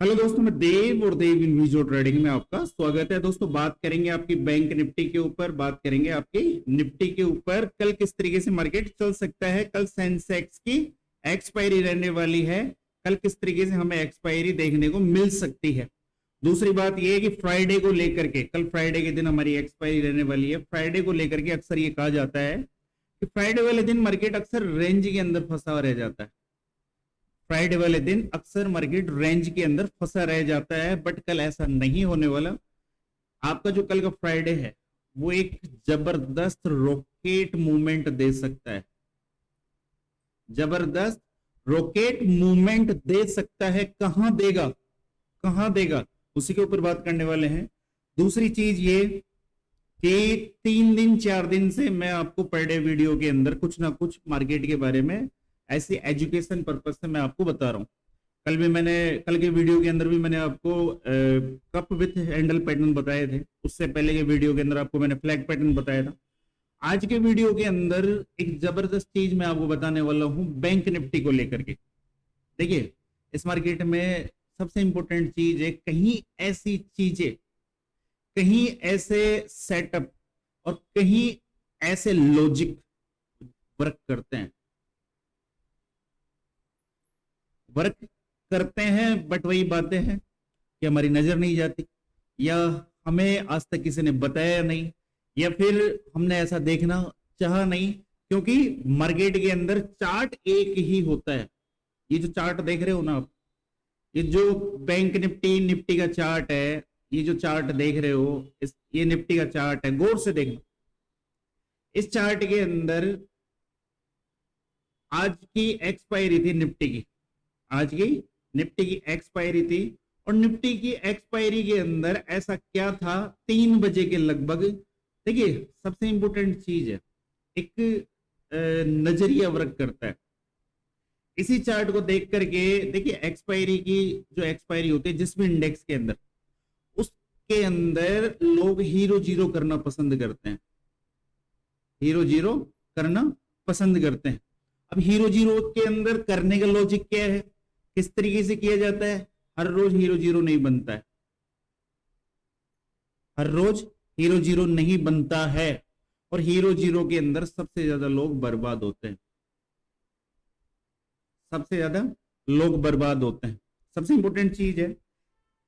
Hello दोस्तों, मैं देव और देव इन विजुअल ट्रेडिंग में आपका स्वागत है। दोस्तों, बात करेंगे आपकी बैंक निफ्टी के ऊपर, बात करेंगे आपकी निफ्टी के ऊपर। कल किस तरीके से मार्केट चल सकता है, कल सेंसेक्स की एक्सपायरी रहने वाली है, कल किस तरीके से हमें एक्सपायरी देखने को मिल सकती है। दूसरी बात यह है कि फ्राइडे को लेकर के, कल फ्राइडे के दिन हमारी एक्सपायरी रहने वाली है। फ्राइडे को लेकर के अक्सर ये कहा जाता है कि फ्राइडे वाले दिन मार्केट अक्सर रेंज के अंदर फंसा हुआ रह जाता है। फ्राइडे वाले दिन अक्सर मार्केट रेंज के अंदर फंसा रह जाता है, बट कल ऐसा नहीं होने वाला। आपका जो कल का फ्राइडे है वो एक जबरदस्त रॉकेट मूवमेंट दे सकता है, जबरदस्त रॉकेट मूवमेंट दे सकता है। कहां देगा, कहां देगा, उसी के ऊपर बात करने वाले हैं। दूसरी चीज ये कि 3 दिन 4 दिन से मैं आपको पर डे वीडियो के अंदर कुछ ना कुछ मार्केट के बारे में ऐसी एजुकेशन पर्पज से मैं आपको बता रहा हूं। कल के वीडियो के अंदर भी मैंने आपको कप विथ हैंडल पैटर्न बताए थे। उससे पहले के वीडियो के अंदर आपको मैंने फ्लैग पैटर्न बताया था। आज के वीडियो के अंदर एक जबरदस्त चीज मैं आपको बताने वाला हूं बैंक निफ्टी को लेकर के। देखिए, इस मार्केट में सबसे इंपॉर्टेंट चीज है, कहीं ऐसी चीजें, कहीं ऐसे सेटअप और कहीं ऐसे लॉजिक वर्क करते हैं, वर्क करते हैं, बट वही बातें हैं कि हमारी नजर नहीं जाती, या हमें आज तक किसी ने बताया नहीं, या फिर हमने ऐसा देखना चाहा नहीं। क्योंकि मार्केट के अंदर चार्ट एक ही होता है। ये जो चार्ट देख रहे हो ना आप, ये जो बैंक निफ्टी निफ्टी का चार्ट है, ये जो चार्ट देख रहे हो, ये निफ्टी का चार्ट है, गौर से देखना। इस चार्ट के अंदर आज की एक्सपायरी थी निफ्टी की, आज की निफ्टी की एक्सपायरी थी, और निफ्टी की एक्सपायरी के अंदर ऐसा क्या था 3 बजे के लगभग। देखिए, सबसे इंपॉर्टेंट चीज है, एक नजरिया वर्क करता है। इसी चार्ट को देख करके देखिए, एक्सपायरी की जो एक्सपायरी होती है जिस भी इंडेक्स के अंदर, उसके अंदर लोग हीरो जीरो करना पसंद करते हैं, हीरो जीरो करना पसंद करते हैं। अब हीरो जीरो के अंदर करने का लॉजिक क्या है, किस तरीके से किया जाता है? हर रोज हीरो जीरो नहीं बनता है, हर रोज हीरो जीरो नहीं बनता है, और हीरो जीरो के अंदर सबसे ज्यादा लोग बर्बाद होते हैं, सबसे ज्यादा लोग बर्बाद होते हैं। सबसे इंपॉर्टेंट चीज है,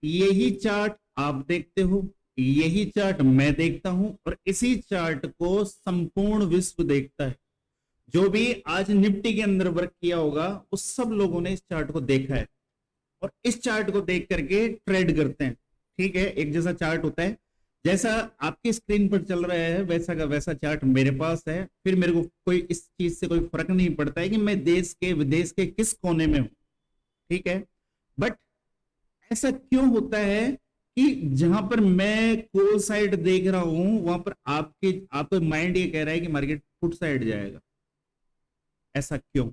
यही चार्ट आप देखते हो, यही चार्ट मैं देखता हूं, और इसी चार्ट को संपूर्ण विश्व देखता है। जो भी आज निफ्टी के अंदर वर्क किया होगा, उस सब लोगों ने इस चार्ट को देखा है, और इस चार्ट को देख करके ट्रेड करते हैं। ठीक है, एक जैसा चार्ट होता है, जैसा आपकी स्क्रीन पर चल रहा है वैसा का वैसा चार्ट मेरे पास है। फिर मेरे को कोई इस चीज से कोई फर्क नहीं पड़ता है कि मैं देश के विदेश के किस कोने में हूं। ठीक है, बट ऐसा क्यों होता है कि जहां पर मैं कोल साइड देख रहा हूं, वहां पर आपका माइंड ये कह रहा है कि मार्केट फुट साइड जाएगा? ऐसा क्यों?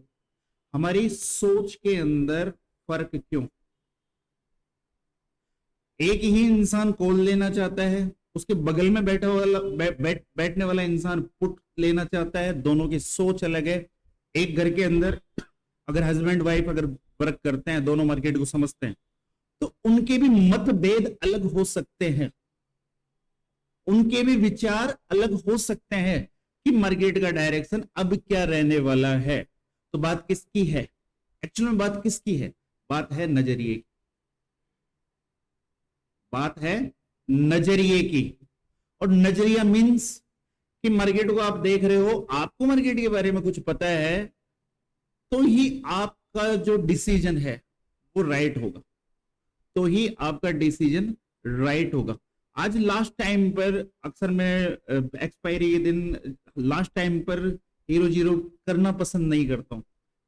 हमारी सोच के अंदर फर्क क्यों? एक ही इंसान कॉल लेना चाहता है, उसके बगल में बैठा वाला बैठने वाला इंसान पुट लेना चाहता है। दोनों की सोच अलग है। एक घर के अंदर अगर हस्बैंड वाइफ अगर वर्क करते हैं, दोनों मार्केट को समझते हैं, तो उनके भी मतभेद अलग हो सकते हैं, उनके भी विचार अलग हो सकते हैं कि मार्केट का डायरेक्शन अब क्या रहने वाला है। तो बात किसकी है? एक्चुअल में बात किसकी है? बात है नजरिए की, बात है नजरिए की। और नजरिया मींस कि मार्केट को आप देख रहे हो, आपको मार्केट के बारे में कुछ पता है, तो ही आपका जो डिसीजन है वो राइट होगा, तो ही आपका डिसीजन राइट होगा। आज लास्ट टाइम पर अक्सर मैं एक्सपायरी के दिन लास्ट टाइम पर हीरो जीरो करना पसंद नहीं करता हूं,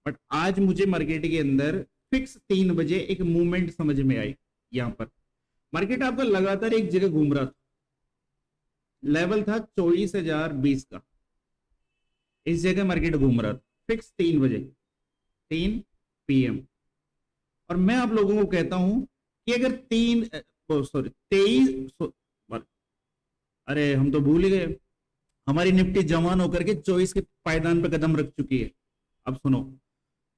बट आज मुझे मार्केट के अंदर फिक्स 3 बजे एक मूवमेंट समझ में आई। यहां पर मार्केट आपका लगातार एक जगह घूम रहा था, लेवल था 24,020 का, इस जगह मार्केट घूम रहा था फिक्स 3 बजे, 3 PM। और मैं आप लोगों को कहता हूं कि अगर 23, अरे हम तो भूल ही गए, हमारी निफ्टी जवान होकर के 24 के पायदान पर कदम रख चुकी है। अब सुनो,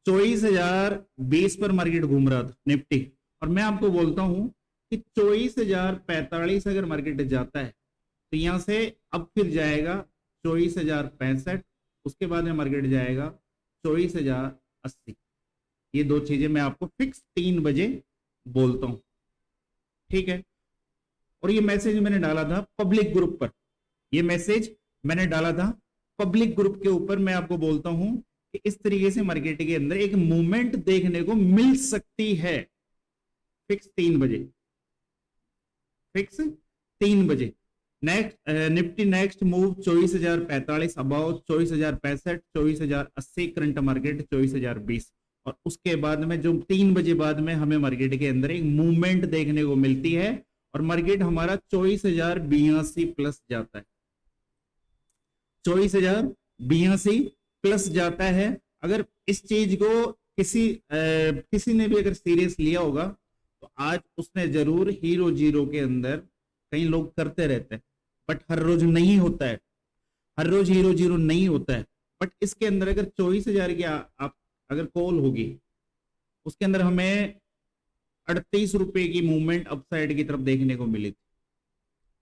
24,020 पर मार्केट घूम रहा था निफ्टी, और मैं आपको बोलता हूं कि 24,045 अगर मार्केट जाता है तो यहां से अब फिर जाएगा 24,065, उसके बाद में मार्केट जाएगा 24,080। ये दो चीजें मैं आपको फिक्स 3 बजे बोलता हूं, ठीक है। और ये मैसेज मैंने डाला था पब्लिक ग्रुप पर, ये मैसेज मैंने डाला था पब्लिक ग्रुप के ऊपर। मैं आपको बोलता हूं कि इस तरीके से मार्केट के अंदर एक मूवमेंट देखने को मिल सकती है फिक्स 3 बजे, फिक्स 3 बजे। Next Nifty next move 24,045 above 24,065, 24,080 current market 24,020। और उसके बाद में जो 3 बजे बाद में हमें मार्केट के अंदर एक मूवमेंट देखने को मिलती है और मार्केट हमारा 24,082 प्लस जाता है, 24,082 प्लस जाता है। अगर इस चीज को किसी ने भी अगर सीरियस लिया होगा तो आज उसने जरूर हीरो जीरो के अंदर, कई लोग करते रहते हैं बट हर रोज नहीं होता है, हर रोज हीरो जीरो नहीं होता है। बट इसके अंदर अगर 24,000 की आप अगर कॉल होगी, उसके अंदर हमें 38 रुपए की मूवमेंट अपसाइड की तरफ देखने को मिली थी,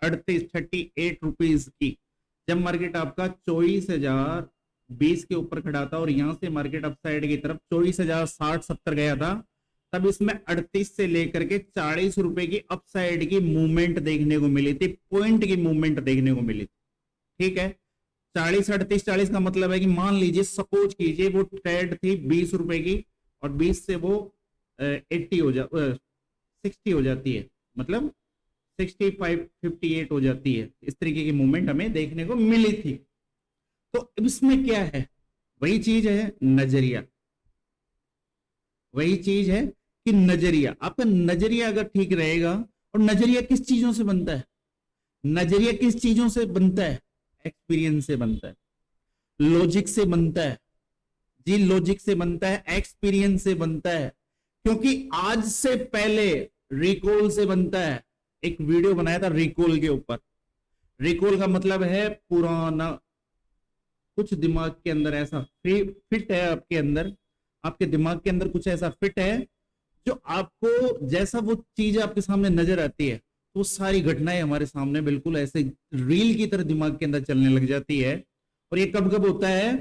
38 रुपीज की। जब मार्केट आपका 24,020 के ऊपर खड़ा था और यहां से मार्केट अपसाइड की तरफ 24,060-70 गया था, तब इसमें 38 से लेकर के 40 रुपए की अपसाइड की मूवमेंट देखने को मिली थी, पॉइंट की मूवमेंट देखने को मिली थी, ठीक है। 40 38 40 का मतलब है कि मान लीजिए सपोज कीजिए वो ट्रेड थी 20 रुपए की और 20 से वो 80 हो 60 हो जाती है, मतलब 65 58 हो जाती है। इस तरीके की मूवमेंट हमें देखने को मिली थी। तो इसमें क्या है, वही चीज है नजरिया, वही चीज है कि नजरिया, आपका नजरिया अगर ठीक रहेगा। और नजरिया किस चीजों से बनता है, नजरिया किस चीजों से बनता है, एक्सपीरियंस से बनता है, लॉजिक से बनता है जी, लॉजिक से बनता है, एक्सपीरियंस से बनता है। क्योंकि आज से पहले रिकॉल से बनता है। एक वीडियो बनाया था रिकॉल के ऊपर। रिकॉल का मतलब है पुराना, कुछ दिमाग के अंदर ऐसा फिट है, आपके अंदर, आपके दिमाग के अंदर कुछ ऐसा फिट है जो आपको जैसा वो चीज आपके सामने नजर आती है तो सारी घटनाएं हमारे सामने बिल्कुल ऐसे रील की तरह दिमाग के अंदर चलने लग जाती है। और ये कब कब होता है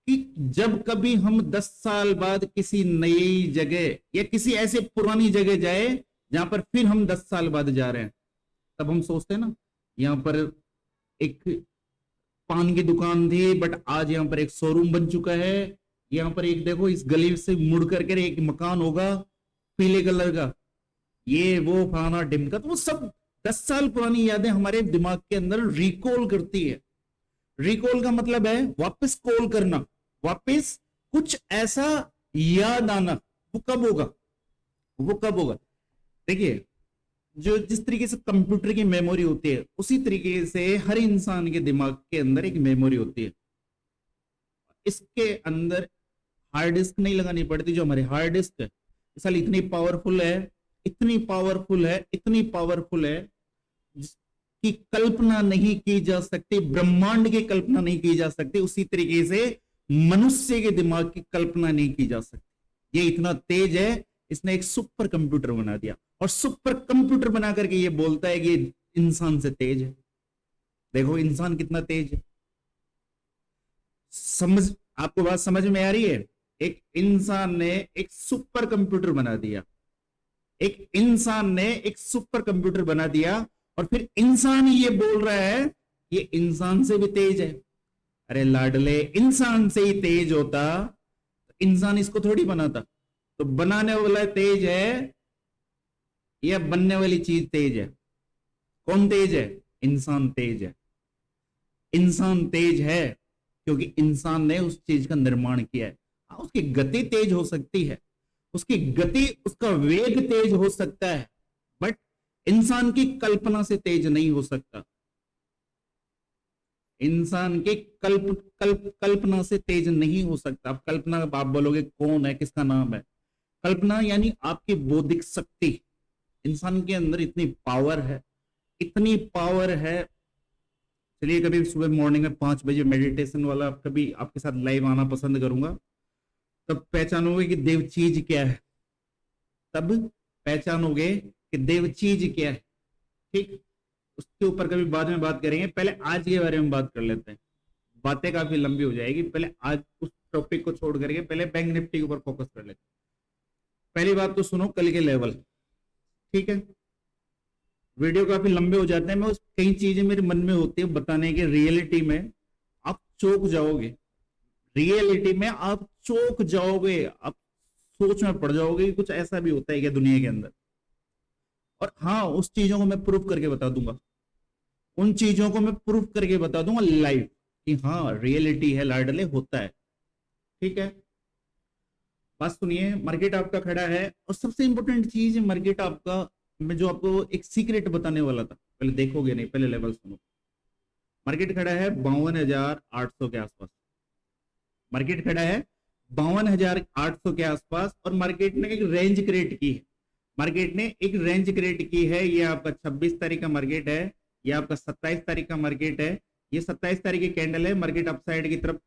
कि जब कभी हम 10 साल बाद किसी नई जगह या किसी ऐसे पुरानी जगह जाए जहां पर फिर हम 10 साल बाद जा रहे हैं, तब हम सोचते हैं ना, यहाँ पर एक पान की दुकान थी बट आज यहाँ पर एक शोरूम बन चुका है, यहाँ पर एक देखो इस गली से मुड़ करके एक मकान होगा पीले कलर का, ये वो फलाना ढिमका। तो वो सब 10 साल पुरानी यादें हमारे दिमाग के अंदर रिकॉल करती है। रिकॉल का मतलब है वापस कॉल करना, वापस कुछ ऐसा याद आना। वो कब होगा, वो कब होगा, देखिए जो जिस तरीके से कंप्यूटर की मेमोरी होती है उसी तरीके से हर इंसान के दिमाग के अंदर एक मेमोरी होती है। इसके अंदर हार्ड डिस्क नहीं लगानी पड़ती, जो हमारी हार्ड डिस्क है साल इतनी पावरफुल है, इतनी पावरफुल है, इतनी पावरफुल है कि कल्पना नहीं की जा सकती, ब्रह्मांड की कल्पना नहीं की जा सकती। उसी तरीके से मनुष्य के दिमाग की कल्पना नहीं की जा सकती। ये इतना तेज है, इसने एक सुपर कंप्यूटर बना दिया और सुपर कंप्यूटर बना करके ये बोलता है कि इंसान से तेज है। देखो इंसान कितना तेज है, समझ, आपको बात समझ में आ रही है। एक इंसान ने एक सुपर कंप्यूटर बना दिया, एक इंसान ने एक सुपर कंप्यूटर बना दिया और फिर इंसान ये बोल रहा है ये इंसान से भी तेज है। अरे लाडले, इंसान से ही तेज होता तो इंसान इसको थोड़ी बनाता। तो बनाने वाला तेज है या बनने वाली चीज तेज है? कौन तेज है? इंसान तेज है। इंसान तेज है क्योंकि इंसान ने उस चीज का निर्माण किया है। उसकी गति तेज हो सकती है, उसकी गति, उसका वेग तेज हो सकता है, बट इंसान की कल्पना से तेज नहीं हो सकता। इंसान की कल्पना से तेज नहीं हो सकता। अब कल्पना, आप बोलोगे कौन है, किसका नाम है? कल्पना यानी आपकी बौद्धिक शक्ति। इंसान के अंदर इतनी पावर है, इतनी पावर है। चलिए कभी सुबह मॉर्निंग में 5 बजे मेडिटेशन वाला कभी आपके साथ लाइव आना पसंद करूंगा, तब पहचानोगे कि देव चीज क्या है। तब पहचानोगे कि देव चीज क्या है। ठीक, उसके ऊपर कभी बाद में बात करेंगे, पहले आज के बारे में बात कर लेते हैं, बातें काफी लंबी हो जाएगी। पहले आज उस टॉपिक को छोड़ करके पहले बैंक निफ्टी के ऊपर फोकस कर लेते हैं। पहली बात तो सुनो कल के लेवल, ठीक है, वीडियो काफी लंबे हो जाते हैं, मैं कई चीजें मेरे मन में होती है बताने की, रियलिटी में आप चौंक जाओगे, रियलिटी में आप चौंक जाओगे, आप सोच में पड़ जाओगे कि कुछ ऐसा भी होता है क्या दुनिया के अंदर। और हाँ, उस चीजों को मैं प्रूफ करके बता दूंगा, उन चीजों को मैं प्रूफ करके बता दूंगा लाइव कि हाँ रियलिटी है, लाडले होता है। ठीक है, बात सुनिए, मार्केट आपका खड़ा है और सबसे इंपॉर्टेंट चीज मार्केट आपका, मैं जो आपको एक सीक्रेट बताने वाला था, पहले देखोगे नहीं, पहले लेवल सुनो। मार्केट खड़ा है 52,800 के आसपास, मार्केट खड़ा है 52,800 के आसपास, और मार्केट ने एक रेंज क्रिएट की है, मार्केट ने एक रेंज क्रिएट की है। ये आपका 26 तारीख का मार्केट है, ये आपका 27 तारीख का मार्केट है, ये 27 तारीख की कैंडल है, मार्केट अपसाइड की तरफ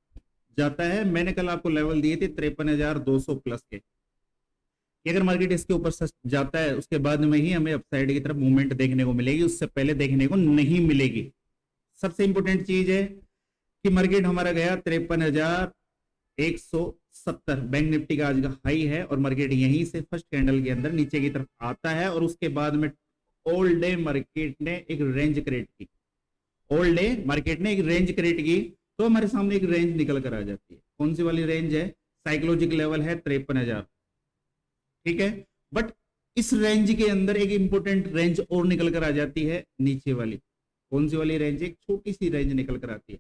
जाता है। मैंने कल आपको लेवल दिए थे 53,200 प्लस के, कि अगर मार्केट इसके ऊपर जाता है उसके बाद में ही हमें अपसाइड की तरफ मूवमेंट देखने को मिलेगी, उससे पहले देखने को नहीं मिलेगी। सबसे इंपॉर्टेंट चीज है कि मार्केट हमारा गया 53,170, बैंक निफ्टी का आज का हाई है, और मार्केट यहीं से फर्स्ट कैंडल के अंदर नीचे की तरफ आता है, और उसके बाद में ऑल डे मार्केट ने एक रेंज क्रिएट की, ऑल डे मार्केट ने एक रेंज क्रिएट की, तो हमारे सामने एक रेंज निकल कर आ जाती है। कौन सी वाली रेंज है? साइकोलॉजिकल लेवल है 53,000, ठीक है, बट इस रेंज के अंदर एक इंपॉर्टेंट रेंज और निकल कर आ जाती है नीचे वाली। कौन सी वाली रेंज? एक छोटी सी रेंज निकल कर आती है,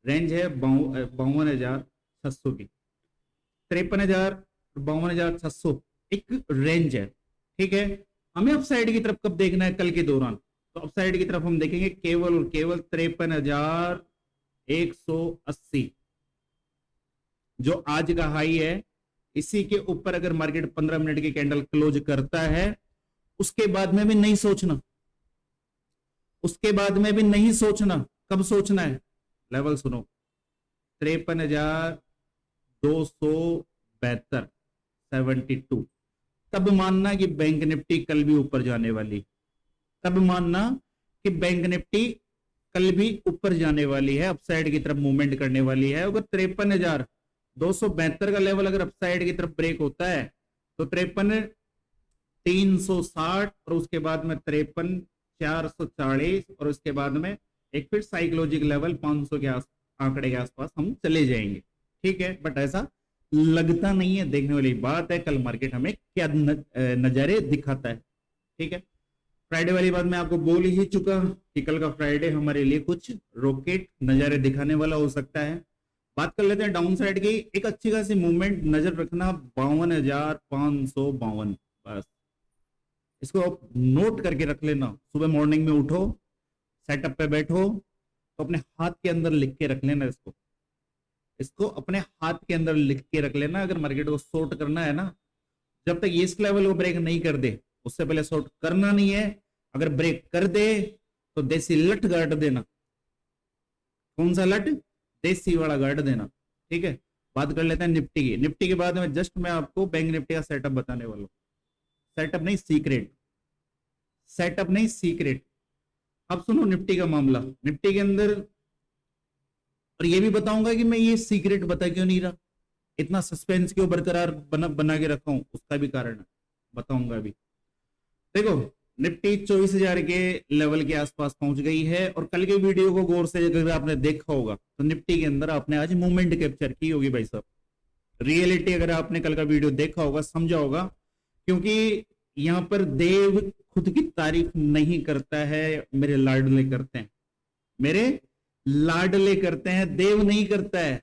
रेंज है 52,600 की, 53,000 52,600 एक रेंज है। ठीक है, हमें अपसाइड की तरफ कब देखना है? कल के दौरान। तो अपसाइड की तरफ हम देखेंगे केवल और केवल 53,180, जो आज का हाई है। इसी के ऊपर अगर मार्केट 15 मिनट की कैंडल क्लोज करता है, उसके बाद में भी नहीं सोचना, उसके बाद में भी नहीं सोचना। कब सोचना है? लेवल सुनो, 53,272, 72, तब मानना कि बैंक निफ्टी कल भी ऊपर जाने वाली, तब मानना कि बैंक निफ्टी कल भी ऊपर जाने वाली है, अपसाइड की तरफ मूवमेंट करने वाली है। अगर 53,272 का लेवल अगर अपसाइड की तरफ ब्रेक होता है तो 53,360, और उसके बाद में 53,440, और उसके बाद में एक फिर साइकोलॉजिकल लेवल 500 के आंकड़े के आसपास हम चले जाएंगे। ठीक है, बट ऐसा लगता नहीं है, देखने वाली बात है कल मार्केट हमें क्या नजारे दिखाता है। ठीक है, फ्राइडे वाली बात मैं आपको बोल ही चुका कि कल का फ्राइडे हमारे लिए कुछ रॉकेट नजारे दिखाने वाला हो सकता है। बात कर लेते हैं डाउन साइड की। एक अच्छी खासी मूवमेंट नजर रखना 52,552, बस इसको आप नोट करके रख लेना। सुबह मॉर्निंग में उठो, सेटअप पे बैठो तो अपने हाथ के अंदर लिख के रख लेना, इसको अपने हाथ के अंदर लिख के रख लेना। अगर मार्केट को शॉर्ट करना है ना, जब तक इस लेवल को ब्रेक नहीं कर दे उससे पहले शॉर्ट करना नहीं है। अगर ब्रेक कर दे तो देसी लट गाड़ देना। कौन सा लट? देसी वाला गाड़ देना। ठीक है, बात कर लेते हैं निफ्टी की। निफ्टी के बाद में जस्ट मैं आपको बैंक निफ्टी का सेटअप बताने वाला हूं, सेटअप नहीं सीक्रेट, सेटअप नहीं सीक्रेट। अब सुनो निफ्टी का मामला। निफ्टी के अंदर, और ये भी बताऊंगा कि मैं ये सीक्रेट बता क्यों नहीं रहा, इतना सस्पेंस क्यों बरकरार बना के रखा हूं, उसका भी कारण है, बताऊंगा अभी। देखो निफ्टी 24,000 के लेवल के आसपास पहुंच गई है, और कल के वीडियो को गौर से अगर आपने देखा होगा तो निफ्टी के अंदर आपने आज मूवमेंट कैप्चर की होगी भाई साहब। रियलिटी अगर आपने कल का वीडियो देखा होगा, समझा होगा, क्योंकि यहां पर देव खुद की तारीफ नहीं करता है, मेरे लाडले करते हैं, मेरे लाडले करते हैं, देव नहीं करता है।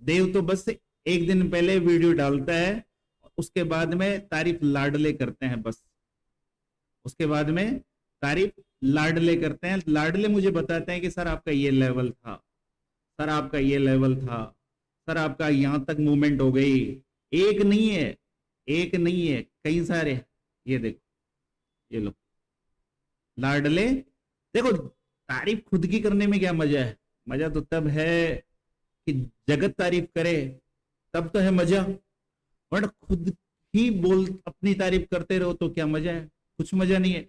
देव तो बस एक दिन पहले वीडियो डालता है, उसके बाद में तारीफ लाडले करते हैं, बस उसके बाद में तारीफ लाडले करते हैं। लाडले मुझे बताते हैं कि सर आपका ये लेवल था, सर आपका ये लेवल था, सर आपका यहां तक मूवमेंट हो गई। एक नहीं है, एक नहीं है, कई सारे। ये देखो, ये लो लाडले। देखो तारीफ खुद की करने में क्या मजा है? मजा तो तब है कि जगत तारीफ करे, तब तो है मजा। बट खुद ही बोल अपनी तारीफ करते रहो तो क्या मजा है? कुछ मजा नहीं है।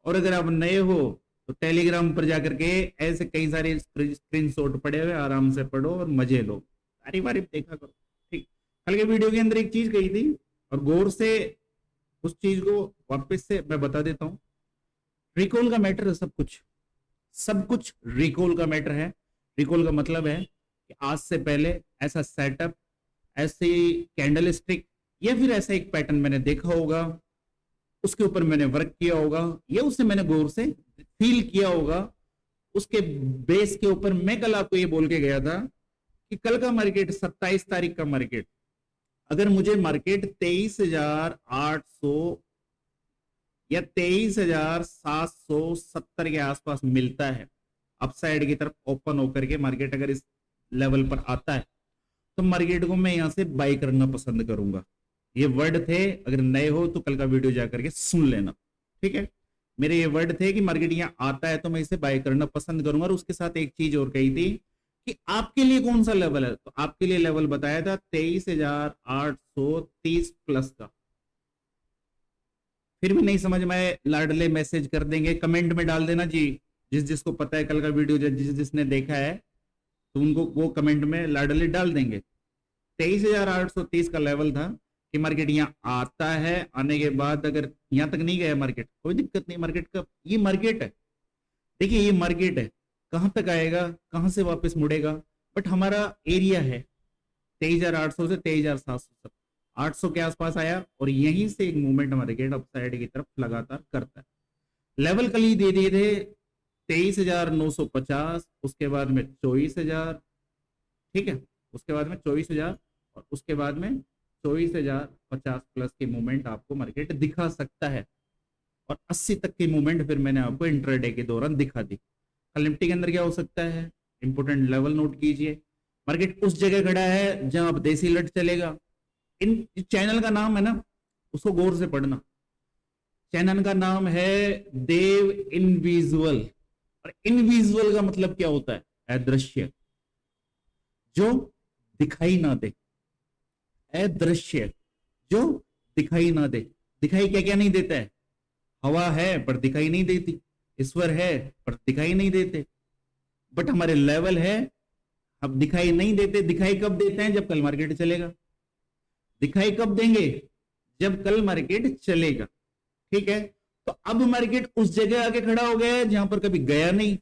और अगर आप नए हो तो टेलीग्राम पर जाकर के ऐसे कई सारे स्क्रीनशॉट पड़े हुए आराम से पढ़ो और मजे लो, तारीफ वारीफ देखा करो। ठीक, कल के वीडियो के अंदर एक चीज कही थी और गौर से उस चीज को वापस से मैं बता देता हूं। रिकॉल का मैटर है सब कुछ, सब कुछ रिकॉल का मैटर है। रिकॉल का मतलब है कि आज से पहले ऐसा सेटअप, ऐसी कैंडल स्टिक या फिर ऐसा एक पैटर्न मैंने देखा होगा, उसके ऊपर मैंने वर्क किया होगा या उसे मैंने गौर से फील किया होगा। उसके बेस के ऊपर मैं कल आपको ये बोल के गया था कि कल का मार्केट 27 तारीख का मार्केट, अगर मुझे मार्केट 23,800 या 23,770 के आसपास मिलता है, अपसाइड की तरफ ओपन होकर के मार्केट अगर इस लेवल पर आता है, तो मार्केट को मैं यहां से बाई करना पसंद करूंगा। ये वर्ड थे, अगर नए हो तो कल का वीडियो जाकर के सुन लेना, ठीक है। मेरे ये वर्ड थे कि मार्केट यहाँ आता है तो मैं इसे बाय करना पसंद करूंगा। और उसके साथ एक चीज और कही थी कि आपके लिए कौन सा लेवल है, तो आपके लिए लेवल बताया था 23,830 प्लस का। फिर भी नहीं समझ में, लाडले मैसेज कर देंगे, कमेंट में डाल देना जी, जिस जिसको पता है कल का वीडियो, जिस जिसने देखा है तो उनको वो कमेंट में लाडले डाल देंगे। 23,830 का लेवल था कि मार्केट यहाँ आता है, आने के बाद अगर यहाँ तक नहीं गया मार्केट, कोई दिक्कत नहीं, मार्केट का ये मार्केट है, देखिए ये मार्केट है, कहां तक आएगा, कहां से वापस मुड़ेगा, बट हमारा एरिया है 23,800 से 23,700, 800 के आसपास आया और यहीं से एक मूवमेंट मार्केट अपसाइड की तरफ लगातार करता है। लेवल कल ही दे दिए थे 23,950, उसके बाद में 24,000, ठीक है, उसके बाद में 24,000 और उसके बाद में 24,050 प्लस की मूवमेंट आपको मार्केट दिखा सकता है। और 80 तक की मूवमेंट फिर मैंने आपको इंट्राडे के दौरान दिखा दी। कल निफ्टी के अंदर क्या हो सकता है, इंपोर्टेंट लेवल नोट कीजिए। मार्केट उस जगह खड़ा है जहां अब देसी लट चलेगा। इन चैनल का नाम है ना, उसको गौर से पढ़ना। चैनल का नाम है देव इनविजुअल, और इनविजुअल का मतलब क्या होता है, अदृश्य, जो दिखाई ना दे, अदृश्य जो दिखाई ना दे। दिखाई क्या क्या नहीं देता है, हवा है पर दिखाई नहीं देती, ईश्वर है पर दिखाई नहीं देते, बट हमारे लेवल है, अब दिखाई नहीं देते। दिखाई कब देते हैं, जब कल मार्केट चलेगा। दिखाई कब देंगे, जब कल मार्केट चलेगा, ठीक है। तो अब मार्केट उस जगह आके खड़ा हो गया है जहां पर कभी गया नहीं,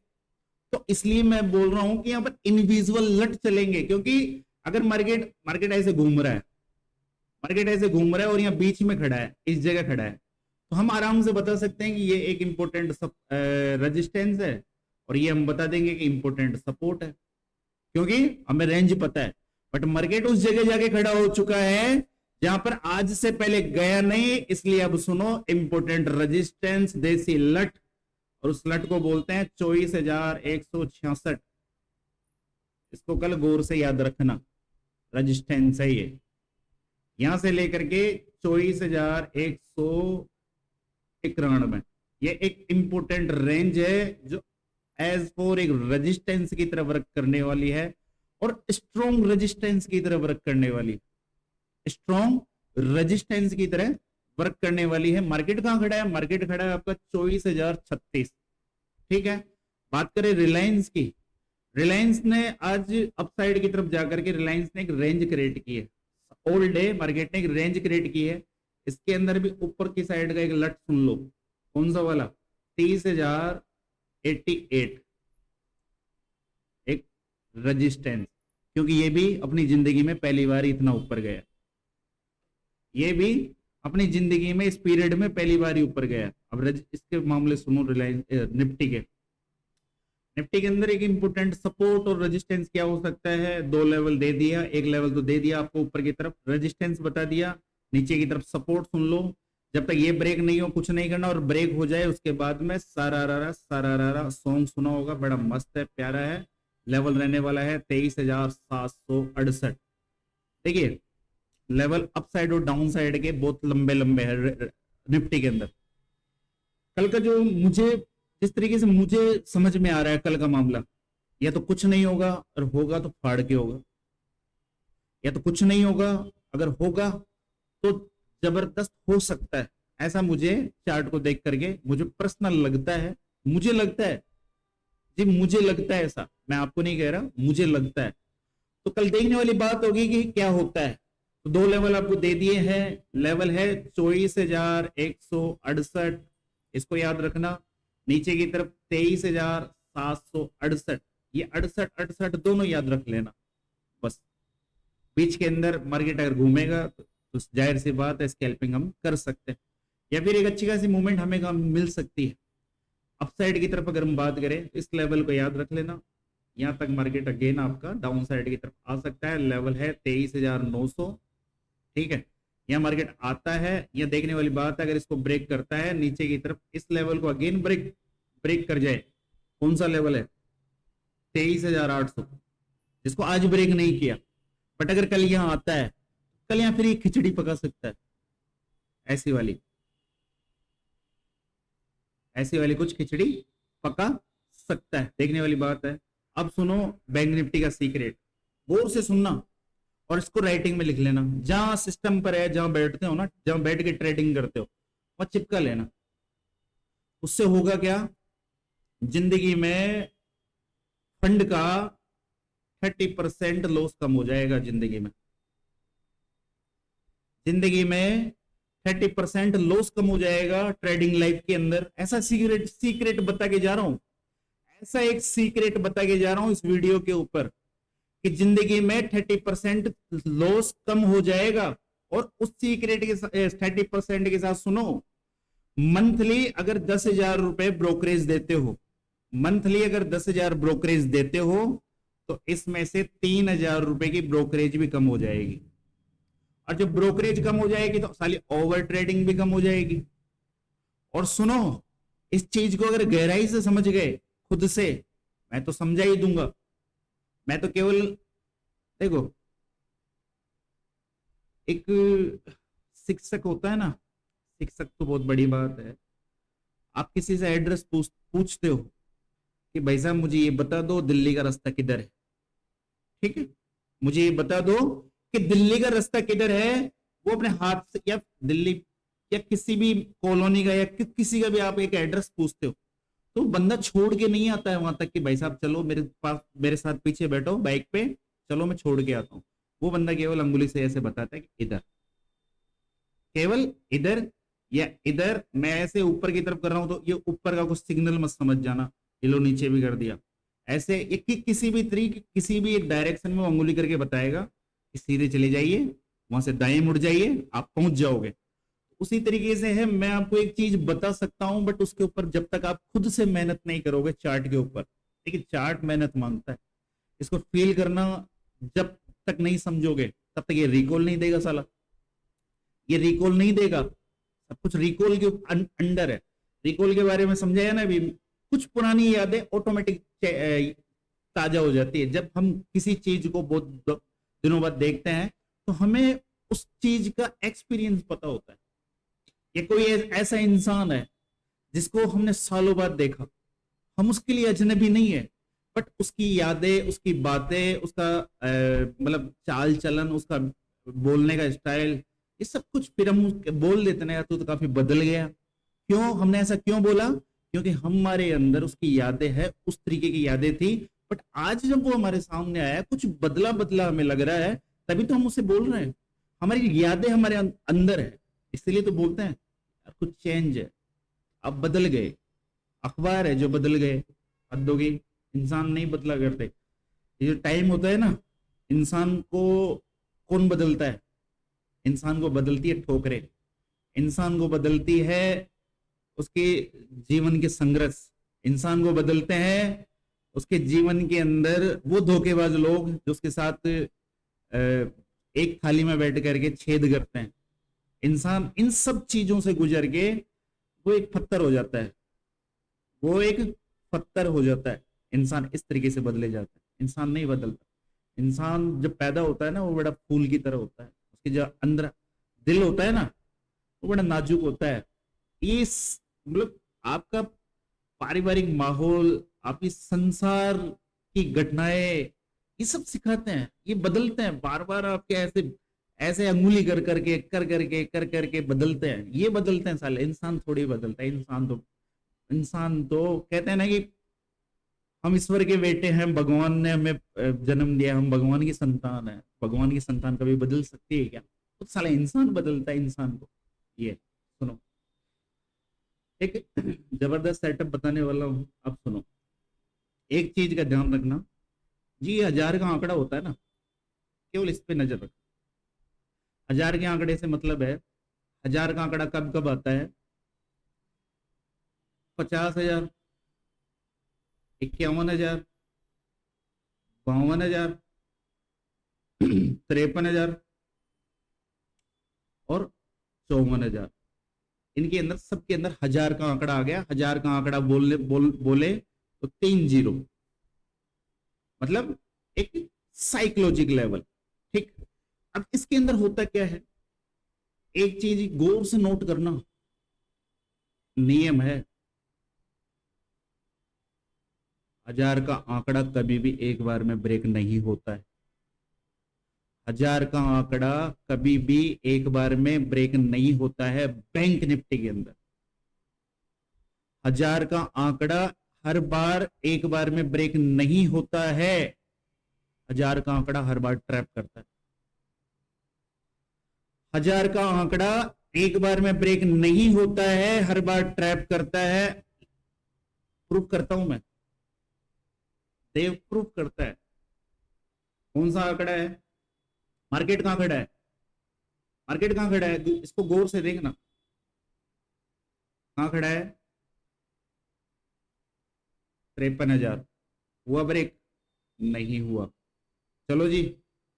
तो इसलिए मैं बोल रहा हूं कि यहां पर इनविजुअल लट चलेंगे। क्योंकि अगर मार्केट ऐसे घूम रहा है, मार्केट ऐसे घूम रहा है और यहाँ बीच में खड़ा है, इस जगह खड़ा है, तो हम आराम से बता सकते हैं कि ये एक इंपोर्टेंट रेजिस्टेंस है और ये हम बता देंगे कि इंपोर्टेंट सपोर्ट है, क्योंकि हमें रेंज पता है। बट मार्केट उस जगह जाके खड़ा हो चुका है जहां पर आज से पहले गया नहीं, इसलिए अब सुनो, इंपोर्टेंट रेजिस्टेंस देसी लट, और उस लट को बोलते हैं 24,166। इसको कल गौर से याद रखना, रेजिस्टेंस है ये, यहां से लेकर के 24,191, ये एक इंपोर्टेंट रेंज है जो एज फॉर एक रेजिस्टेंस की तरह वर्क करने वाली है और स्ट्रॉन्ग रेजिस्टेंस की तरह वर्क करने वाली, स्ट्रॉन्ग रेजिस्टेंस की तरह वर्क करने वाली है। मार्केट कहां खड़ा है, मार्केट खड़ा है आपका 24,036, ठीक है। बात करें रिलायंस की, रिलायंस ने आज अपसाइड की तरफ जाकर के रिलायंस ने एक रेंज क्रिएट की है, ऑल डे मार्केट ने एक रेंज क्रिएट की है। इसके अंदर भी ऊपर की साइड का एक लट सुन लो, कौन सा वाला, 30,088, एक रेजिस्टेंस, क्योंकि ये भी अपनी जिंदगी में पहली बार इतना ऊपर गया, ये भी अपनी जिंदगी में इस पीरियड में पहली बार ही ऊपर गया। अब इसके मामले सुनो, रिलायंस निफ्टी के अंदर एक इंपोर्टेंट सपोर्ट और रेजिस्टेंस क्या हो सकता है, दो लेवल दे दिया, एक लेवल तो दे दिया आपको ऊपर की तरफ, रेजिस्टेंस बता दिया, नीचे की तरफ सपोर्ट सुन लो। जब तक ये ब्रेक नहीं हो कुछ नहीं करना, और ब्रेक हो जाए उसके बाद में सारा सॉन्ग सुना होगा, बड़ा मस्त है, प्यारा है, लेवल रहने वाला है 23,768। देखिए लेवल अप साइड और डाउन साइड के बहुत लंबे लंबे है निफ्टी के अंदर। कल का जो मुझे, जिस तरीके से मुझे समझ में आ रहा है कल का मामला, या तो कुछ नहीं होगा और होगा तो फाड़ के होगा, या तो कुछ नहीं होगा, अगर होगा तो जबरदस्त हो सकता है, ऐसा मुझे चार्ट को देख करके मुझे पर्सनल लगता है। मुझे लगता है जी, मुझे लगता है ऐसा, मैं आपको नहीं कह रहा, मुझे लगता है। तो कल देखने वाली बात होगी कि क्या होता है। तो दो लेवल आपको दे दिए हैं। लेवल है 24,168, इसको याद रखना। नीचे की तरफ 23,768, ये 68 दोनों याद रख लेना बस। बीच के अंदर मार्केट अगर घूमेगा तो जाहिर सी बात है स्कैल्पिंग हम कर सकते हैं, या फिर एक अच्छी खासी मूवमेंट हमें मिल सकती है। अपसाइड की तरफ अगर हम बात करें तो इस लेवल को याद रख लेना। यहां तक मार्केट अगेन आपका डाउन साइड की तरफ आ सकता है। लेवल है 23,900, ठीक है। यह मार्केट आता है, यह देखने वाली बात है अगर इसको ब्रेक करता है नीचे की तरफ, इस लेवल को अगेन ब्रेक कर जाए। कौन सा लेवल है? 23,800, जिसको आज ब्रेक नहीं किया, बट अगर कल यहां आता है, कल यहां फिर ये खिचड़ी पका सकता है। ऐसी वाली कुछ खिचड़ी पका सकता है, देखने वाली बात है। अब सुनो बैंक निफ्टी का सीक्रेट, गौर से सुनना और इसको राइटिंग में लिख लेना। जहां सिस्टम पर है, जहां बैठते हो ना, जहां बैठ के ट्रेडिंग करते हो, वहां चिपका लेना। उससे होगा क्या? जिंदगी में फंड का 30% लॉस कम हो जाएगा। जिंदगी में 30% लॉस कम हो जाएगा ट्रेडिंग लाइफ के अंदर। ऐसा सीक्रेट बता के जा रहा हूं, ऐसा एक सीक्रेट बता के जा रहा हूं इस वीडियो के ऊपर कि जिंदगी में 30% लॉस कम हो जाएगा। और उस सीक्रेट के 30% के साथ सुनो, मंथली अगर 10,000 रुपए ब्रोकरेज देते हो, मंथली अगर 10,000 ब्रोकरेज देते हो, तो इसमें से 3,000 रुपए की ब्रोकरेज भी कम हो जाएगी। और जब ब्रोकरेज कम हो जाएगी तो साली ओवर ट्रेडिंग भी कम हो जाएगी। और सुनो, इस चीज को अगर गहराई से समझ गए खुद से, मैं तो समझा ही दूंगा। मैं तो केवल देखो, एक शिक्षक होता है ना, शिक्षक तो बहुत बड़ी बात है। आप किसी से एड्रेस पूछते हो कि भाई साहब मुझे ये बता दो दिल्ली का रास्ता किधर है, ठीक है, मुझे ये बता दो कि दिल्ली का रास्ता किधर है। वो अपने हाथ से, या दिल्ली या किसी भी कॉलोनी का या किसी का भी आप एक एड्रेस पूछते हो, तो बंदा छोड़ के नहीं आता है वहां तक कि भाई साहब चलो मेरे पास, मेरे साथ पीछे बैठो बाइक पे, चलो मैं छोड़ के आता हूँ। वो बंदा केवल अंगुली से ऐसे बताता है कि इधर, केवल इधर या इधर। मैं ऐसे ऊपर की तरफ कर रहा हूं तो ये ऊपर का कुछ सिग्नल मत समझ जाना, ये लो नीचे भी कर दिया। ऐसे किसी भी तरीके, किसी भी एक डायरेक्शन में वो अंगुली करके बताएगा कि सीधे चले जाइए, वहां से दाएं मुड़ जाइए, आप पहुंच जाओगे। उसी तरीके से है, मैं आपको एक चीज बता सकता हूं, बट उसके ऊपर जब तक आप खुद से मेहनत नहीं करोगे चार्ट के ऊपर, देखिए चार्ट मेहनत मांगता है, इसको फील करना जब तक नहीं समझोगे तब तक ये रिकॉल नहीं देगा साला, ये रिकॉल नहीं देगा। सब कुछ रिकॉल के अंडर है। रिकॉल के बारे में समझाया ना अभी, कुछ पुरानी यादें ऑटोमेटिक ताजा हो जाती है। जब हम किसी चीज को बहुत दिनों बाद देखते हैं तो हमें उस चीज का एक्सपीरियंस पता होता है। ये कोई ऐसा इंसान है जिसको हमने सालों बाद देखा, हम उसके लिए अजनबी नहीं है, बट उसकी यादें, उसकी बातें, उसका मतलब चाल चलन, उसका बोलने का स्टाइल, ये सब कुछ फिर हम बोल देते ना यार तू तो काफी बदल गया। क्यों हमने ऐसा क्यों बोला? क्योंकि हमारे अंदर उसकी यादें हैं, उस तरीके की यादें थी। बट आज जब वो हमारे सामने आया, कुछ बदला बदला हमें लग रहा है, तभी तो हम उसे बोल रहे हैं। हमारी यादें हमारे अंदर है, इसलिए तो बोलते हैं यार कुछ चेंज है, अब बदल गए। अखबार है जो बदल गए, हद होगी, इंसान नहीं बदला करते। ये जो टाइम होता है ना, इंसान को कौन बदलता है? इंसान को बदलती है ठोकरें, इंसान को बदलती है उसके जीवन के संघर्ष, इंसान को बदलते हैं उसके जीवन के अंदर वो धोखेबाज लोग जो उसके साथ एक थाली में बैठ करके छेद करते हैं। इंसान इन सब चीजों से गुजर के वो एक पत्थर हो जाता है, वो एक पत्थर हो जाता है। इंसान इस तरीके से बदले जाता है, इंसान नहीं बदलता। इंसान जब पैदा होता है ना, वो बड़ा फूल की तरह होता है, उसके जो अंदर दिल होता है ना, वो बड़ा नाजुक होता है। इस मतलब आपका पारिवारिक माहौल, आपकी संसार की घटनाएं, ये सब सिखाते हैं, ये बदलते हैं बार बार। आपके ऐसे अंगुली कर करके बदलते हैं, ये बदलते हैं साले, इंसान थोड़ी बदलता है। इंसान तो कहते हैं ना कि हम ईश्वर के बेटे हैं, भगवान ने हमें जन्म दिया, हम भगवान की संतान है। भगवान की संतान कभी बदल सकती है क्या? तो साला इंसान बदलता है इंसान को। ये सुनो, एक जबरदस्त सेटअप बताने वाला हूं, अब सुनो। एक चीज का ध्यान रखना जी, 1000 का आंकड़ा होता है ना, केवल इस पे नजर रखना। 1000 के आंकड़े से मतलब है, 1000 का आंकड़ा कब कब आता है? 50,000, 51,000, 52,000, 53,000 और 54,000। इनके अंदर, सबके अंदर 1000 का आंकड़ा आ गया। 1000 का आंकड़ा बोले तो 3 जीरो, मतलब एक साइकोलॉजिक लेवल। ठीक, अब इसके अंदर होता क्या है, एक चीज गौर से नोट करना, नियम है, 1000 का आंकड़ा कभी भी एक बार में ब्रेक नहीं होता है। 1000 का आंकड़ा कभी भी एक बार में ब्रेक नहीं होता है। बैंक निफ्टी के अंदर 1000 का आंकड़ा हर बार एक बार में ब्रेक नहीं होता है। 1000 का आंकड़ा हर बार ट्रैप करता है। 1000 का आंकड़ा एक बार में ब्रेक नहीं होता है, हर बार ट्रैप करता है। प्रूफ करता हूं मैं, देव प्रूफ करता है। कौन सा आंकड़ा है? मार्केट कहां खड़ा है? मार्केट कहां खड़ा है? इसको गौर से देखना, कहां खड़ा है? 53,000। हुआ ब्रेक? नहीं हुआ। चलो जी,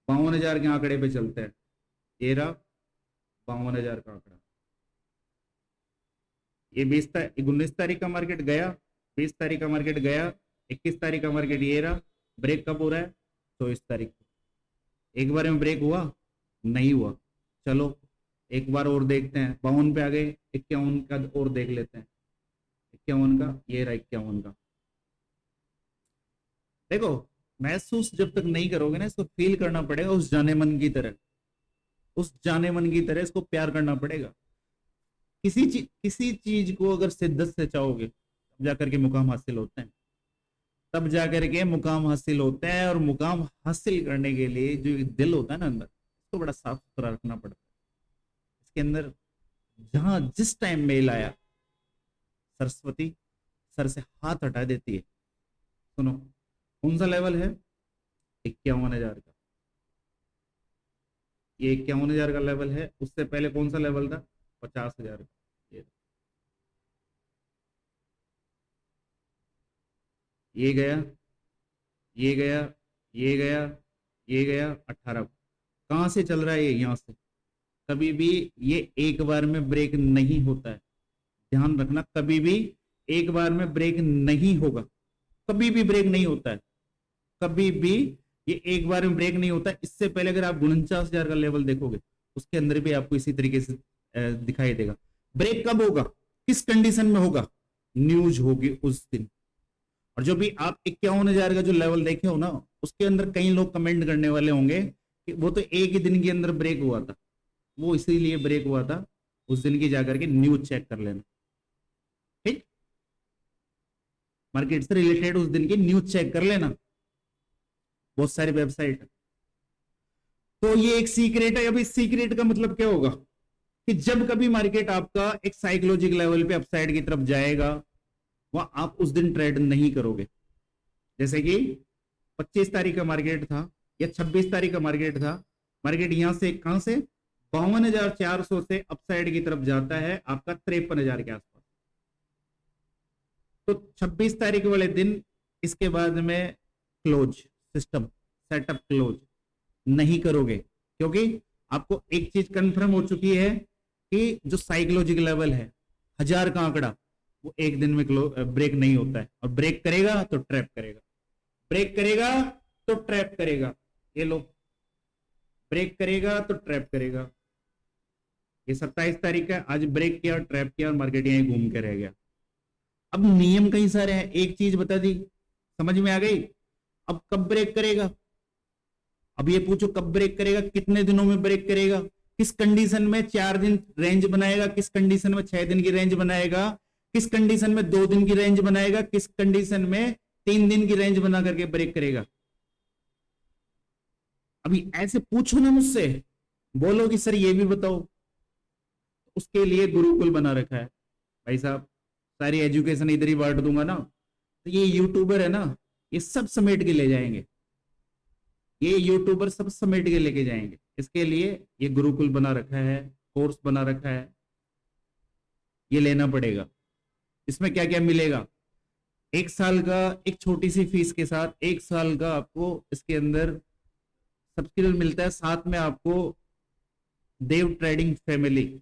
52,000 के आंकड़े पे चलते हैं। ये रहा 52,000 का आंकड़ा। ये 19 तारीख का मार्केट गया, 20 तारीख का मार्केट गया, 21 तारीख का मार्केट ये रहा। ब्रेक कब हो रहा है? 24 तारीख को। एक बार में ब्रेक हुआ? नहीं हुआ। चलो एक बार और देखते हैं, 52 पे आ गए, 51 का और देख लेते हैं। 51 का, ये रहा 51 का। देखो, महसूस जब तक नहीं करोगे ना, इसको फील करना पड़ेगा उस जाने मन की तरह, उस जाने मन की तरह इसको प्यार करना पड़ेगा। किसी चीज को अगर शिद्दत से चाहोगे तब जाकर के मुकाम हासिल होते हैं, तब जाकर के मुकाम हासिल होते हैं। और मुकाम हासिल करने के लिए जो दिल होता है ना अंदर, इसको बड़ा साफ सुथरा रखना पड़ता है। इसके अंदर जहां जिस टाइम मेल आया, सरस्वती सर से हाथ हटा देती है। सुनो, कौन सा लेवल है? 51,000 का। ये 51,000 का लेवल है। उससे पहले कौन सा लेवल था? 50,000 का। ये गया, ये गया, ये गया, ये गया 18। कहां से चल रहा है ये? यहां से। कभी भी ये एक बार में ब्रेक नहीं होता है, ध्यान रखना। कभी भी एक बार में ब्रेक नहीं होगा, कभी भी ब्रेक नहीं होता है, कभी भी ये एक बार में ब्रेक नहीं होता है। इससे पहले अगर आप 49,000 का लेवल देखोगे, उसके अंदर भी आपको इसी तरीके से दिखाई देगा। ब्रेक कब होगा, किस कंडीशन में होगा? न्यूज होगी उस दिन। और जो भी आप 51,000 का जो लेवल देखे हो ना, उसके अंदर कई लोग कमेंट करने वाले होंगे कि वो तो एक ही दिन के अंदर ब्रेक हुआ था। वो इसीलिए ब्रेक हुआ था, उस दिन की जाकर के न्यूज चेक कर लेना। ठीक, मार्केट से रिलेटेड उस दिन की न्यूज चेक कर लेना, बहुत सारी वेबसाइट। तो ये एक सीक्रेट है। अभी सीक्रेट का मतलब क्या होगा कि जब कभी मार्केट आपका एक साइकोलॉजिकल लेवल पे अपसाइड की तरफ जाएगा, वह आप उस दिन ट्रेड नहीं करोगे। जैसे कि 25 तारीख का मार्केट था या 26 तारीख का मार्केट था, मार्केट यहां से कहां से 52,400 से अपसाइड की तरफ जाता है आपका 53,000 के आसपास। तो 26 तारीख वाले दिन इसके बाद में क्लोज, सिस्टम सेटअप क्लोज नहीं करोगे, क्योंकि आपको एक चीज कंफर्म हो चुकी है कि जो साइकोलॉजिकल लेवल है 1000 का आंकड़ा, वो एक दिन में ब्रेक नहीं होता है। और ब्रेक करेगा तो ट्रैप करेगा, ब्रेक करेगा तो ट्रैप करेगा। ये लो, ब्रेक करेगा तो ट्रैप करेगा। ये 27 तारीख का, आज ब्रेक किया, ट्रैप किया और मार्केट यहीं घूम के रह गया। अब नियम कई सारे हैं, एक चीज बता दी, समझ में आ गई। अब कब ब्रेक करेगा? अब ये पूछो कब ब्रेक करेगा, कितने दिनों में ब्रेक करेगा, किस कंडीशन में 4 दिन रेंज बनाएगा, किस कंडीशन में 6 दिन की रेंज बनाएगा, किस कंडीशन में 2 दिन की रेंज बनाएगा, किस कंडीशन में 3 दिन की रेंज बना करके ब्रेक करेगा। अभी ऐसे पूछो ना मुझसे, बोलो कि सर ये भी बताओ, उसके लिए गुरुकुल बना रखा है भाई साहब। सारी एजुकेशन इधर ही बांट दूंगा ना, तो ये यूट्यूबर है ना, ये सब समेट के ले जाएंगे, ये यूट्यूबर सब समेट के लेके जाएंगे। इसके लिए ये गुरुकुल बना रखा है, कोर्स बना रखा है, ये लेना पड़ेगा। इसमें क्या क्या मिलेगा, 1 साल का एक छोटी सी फीस के साथ 1 साल का आपको इसके अंदर सब्सक्रिप्शन मिलता है। साथ में आपको देव ट्रेडिंग फैमिली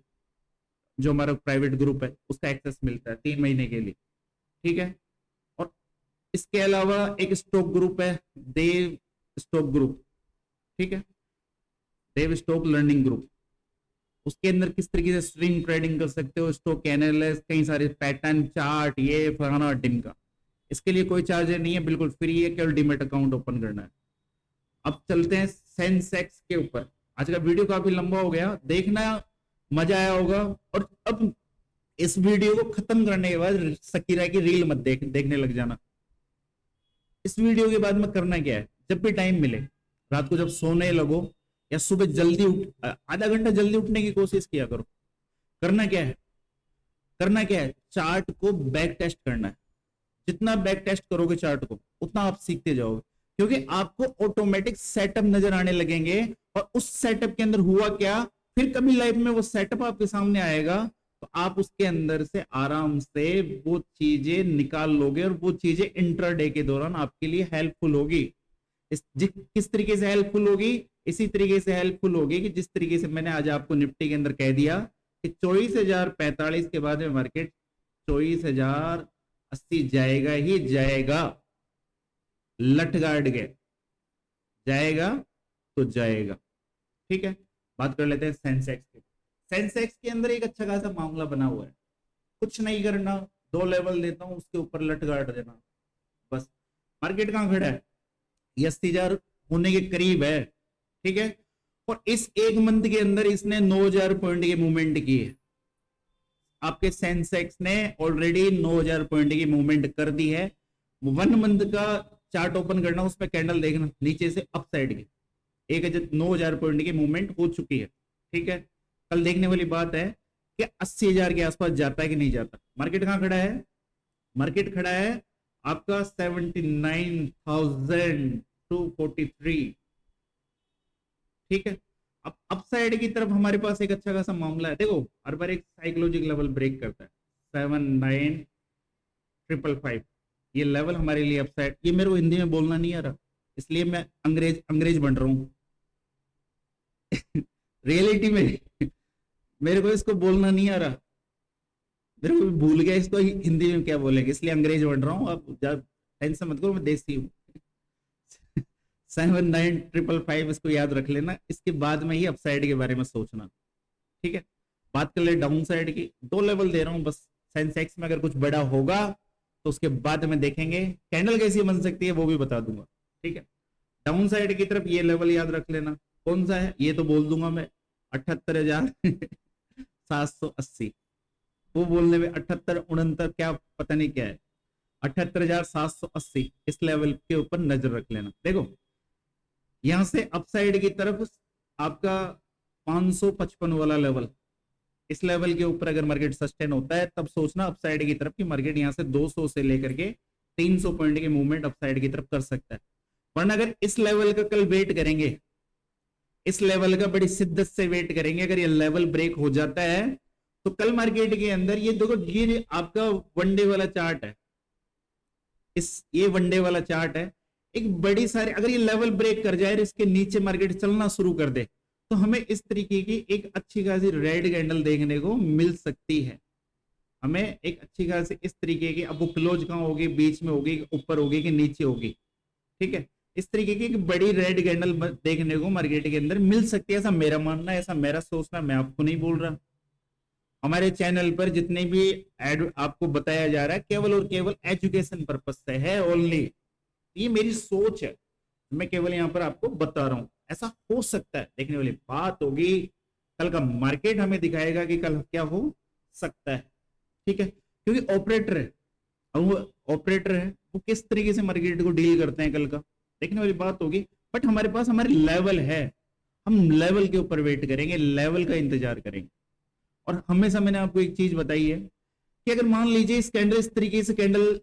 जो हमारा प्राइवेट ग्रुप है उसका एक्सेस मिलता है 3 महीने के लिए, ठीक है। और इसके अलावा एक स्टॉक ग्रुप है, देव स्टॉक ग्रुप, ठीक है, देव स्टॉक लर्निंग ग्रुप। उसके अंदर किस तरीके से स्विंग ट्रेडिंग कर सकते हो, स्टॉक एनालिसिस, कई सारे पैटर्न चार्ट, ये फलाना ढिमका। इसके लिए कोई चार्ज नहीं है, बिल्कुल फ्री है, केवल डीमैट अकाउंट ओपन करना है। अब चलते हैं सेंसेक्स के ऊपर। आज का वीडियो काफी लंबा हो गया, देखना मजा आया होगा। और अब इस वीडियो को खत्म करने के बाद सकीरा की रील मत देखने लग जाना। इस वीडियो के बाद में करना क्या है, जब भी टाइम मिले, रात को जब सोने लगो या सुबह जल्दी उठ, आधा घंटा जल्दी उठने की कोशिश किया करो। करना क्या है, करना क्या है, चार्ट को बैक टेस्ट करना है। जितना बैक टेस्ट करोगे चार्ट को, उतना आप सीखते जाओगे, क्योंकि आपको ऑटोमेटिक सेटअप नजर आने लगेंगे। और उस सेटअप के अंदर हुआ क्या, फिर कभी लाइफ में वो सेटअप आपके सामने आएगा तो आप उसके अंदर से आराम से वो चीजें निकाल लोगे, और वो चीजें इंट्राडे के दौरान आपके लिए हेल्पफुल होगी। किस तरीके से हेल्पफुल होगी, इसी तरीके से हेल्पफुल होगी कि जिस तरीके से मैंने आज आपको निफ्टी के अंदर कह दिया कि 24,045 के बाद में मार्केट 24,080 जाएगा ही जाएगा, लट गाड़ के जाएगा तो जाएगा, ठीक है। बात कर लेते हैं सेंसेक्स के। सेंसेक्स के अंदर एक अच्छा खासा मामला बना हुआ है, कुछ नहीं करना, 2 लेवल देता हूं, उसके ऊपर लट गाड़ देना बस। मार्केट कहां खड़ा है, 80,000 होने के करीब है, ठीक है। और इस 1 मंथ के अंदर इसने 9,000 पॉइंट की मूवमेंट की है। आपके सेंसेक्स ने ऑलरेडी 9,000 पॉइंट की मूवमेंट कर दी है। 1 मंथ का चार्ट ओपन करना, उसमें कैंडल देखना नीचे से अप साइड की 9,000 पॉइंट की मूवमेंट हो चुकी है, ठीक है। कल देखने वाली बात है कि 80,000 के आसपास जाता है कि नहीं जाता। मार्केट कहां खड़ा है, मार्केट खड़ा है आपका 79,243, ठीक है। अब अपसाइड की तरफ हमारे पास एक अच्छा खासा मामला है। देखो हर बार एक साइकोलॉजिकल लेवल ब्रेक करता है 79,555, ये लेवल हमारे लिए अपसाइड। ये मेरे को हिंदी में बोलना नहीं आ रहा, इसलिए मैं अंग्रेज बन रहा हूं रियलिटी में मेरे को इसको बोलना नहीं आ रहा, मेरे को भूल गया इसको हिंदी में क्या बोलेंगे, इसलिए अंग्रेज बन रहा हूँ। अब टेंशन मत करो, मैं देसी हूँ 79,555 इसको याद रख लेना। इसके बाद में ही अपसाइड के बारे में सोचना, ठीक है। बात कर ले डाउन साइड की, 2 लेवल दे रहा हूं बस। सेंसेक्स में अगर कुछ बड़ा होगा तो उसके बाद में देखेंगे, कैंडल कैसी बन सकती है वो भी बता दूंगा, ठीक है। डाउन साइड की तरफ ये लेवल याद रख लेना, कौन सा है ये तो बोल दूंगा मैं, 78,780। वो बोलने में 78 69 क्या पता नहीं क्या है, 78,780 इस लेवल के ऊपर नजर रख लेना। देखो यहां से अपसाइड की तरफ आपका 555 वाला लेवल, इस लेवल के ऊपर अगर मार्केट सस्टेन होता है तब सोचना अपसाइड की तरफ की मार्केट यहां से 200 से लेकर के 300 पॉइंट की मूवमेंट अपसाइड की तरफ कर सकता है। वरना अगर इस लेवल का कल वेट करेंगे, इस लेवल का बड़ी शिद्दत से वेट करेंगे, अगर ये लेवल ब्रेक हो जाता है तो कल मार्केट के अंदर ये देखो, ये आपका वनडे वाला चार्ट है, ये वनडे वाला चार्ट है, एक बड़ी सारी अगर ये लेवल ब्रेक कर जाए, इसके नीचे मार्केट चलना शुरू कर दे तो हमें इस तरीके की एक अच्छी खासी रेड कैंडल देखने को मिल सकती है। हमें एक अच्छी खासी इस तरीके की, अब वो क्लोज कहां होगी, बीच में होगी, ऊपर होगी कि नीचे होगी, ठीक है। इस तरीके की एक बड़ी रेड कैंडल देखने को मार्केट के अंदर मिल सकती है, ऐसा मेरा मानना है, ऐसा मेरा सोचना, मैं आपको नहीं बोल रहा। हमारे चैनल पर जितने भी एड आपको बताया जा रहा है केवल और केवल एजुकेशन पर्पस से है ओनली, ये मेरी सोच है, मैं केवल यहाँ पर आपको बता रहा हूं, ऐसा हो सकता है, देखने वाली बात होगी। कल का मार्केट हमें दिखाएगा कि कल क्या हो सकता है, ठीक है, क्योंकि ऑपरेटर है, और वो ऑपरेटर है, वो किस तरीके से मार्केट को डील करते हैं कल का देखने वाली बात होगी। बट हमारे पास हमारे लेवल है, हम लेवल के ऊपर वेट करेंगे, लेवल का इंतजार करेंगे। और हमेशा मैंने आपको एक चीज बताई है कि अगर मान लीजिए इस कैंडल इस तरीके से कैंडल,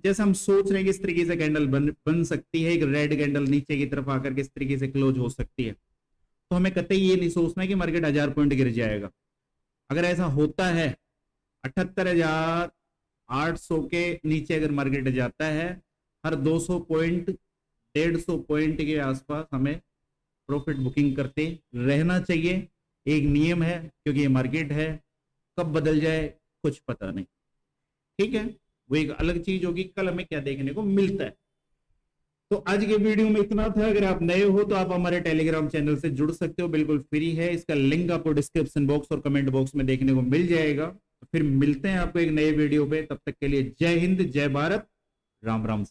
जैसे हम सोच रहे हैं कि इस तरीके से कैंडल बन सकती है, एक रेड कैंडल नीचे की तरफ आकर के इस तरीके से क्लोज हो सकती है, तो हमें कतई ये नहीं सोचना है कि मार्केट 1000 पॉइंट गिर जाएगा। अगर ऐसा होता है 78,800 के नीचे अगर मार्केट जाता है, हर 200 पॉइंट 150 पॉइंट के आसपास हमें प्रॉफिट बुकिंग करते रहना चाहिए। एक नियम है, क्योंकि ये मार्केट है, कब बदल जाए कुछ पता नहीं, ठीक है, वो एक अलग चीज होगी, कल हमें क्या देखने को मिलता है। तो आज के वीडियो में इतना था। अगर आप नए हो तो आप हमारे टेलीग्राम चैनल से जुड़ सकते हो, बिल्कुल फ्री है, इसका लिंक आपको डिस्क्रिप्शन बॉक्स और कमेंट बॉक्स में देखने को मिल जाएगा। तो फिर मिलते हैं आपको एक नए वीडियो पे, तब तक के लिए जय हिंद, जय भारत, राम राम।